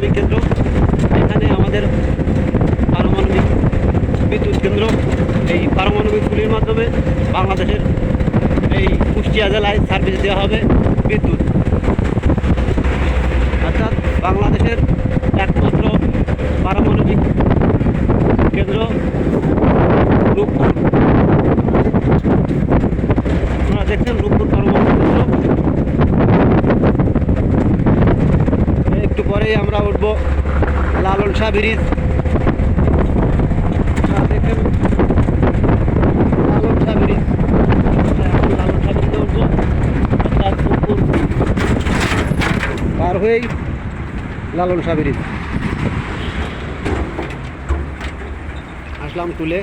পারমাণবিক কেন্দ্র। এখানে আমাদের পারমাণবিক বিদ্যুৎ কেন্দ্র। এই পারমাণবিক গুলির মাধ্যমে বাংলাদেশের এই কুষ্টিয়া জেলায় সার্ভিস দেওয়া হবে বিদ্যুৎ। অর্থাৎ বাংলাদেশের একমাত্র পারমাণবিক কেন্দ্র রূপপুর। আপনারা দেখছেন রূপপুর পারমাণবিক কেন্দ্র। একটু পরেই আমরা উঠব লালন শাহ ব্রিজ। দেখেন লালন শাহ ব্রিজ। এখন লালন শাহ ব্রিজে উঠবো, অর্থাৎ রূপপুর পার হয়েই লালন শাহ ব্রিজ। আসলাম টুলে।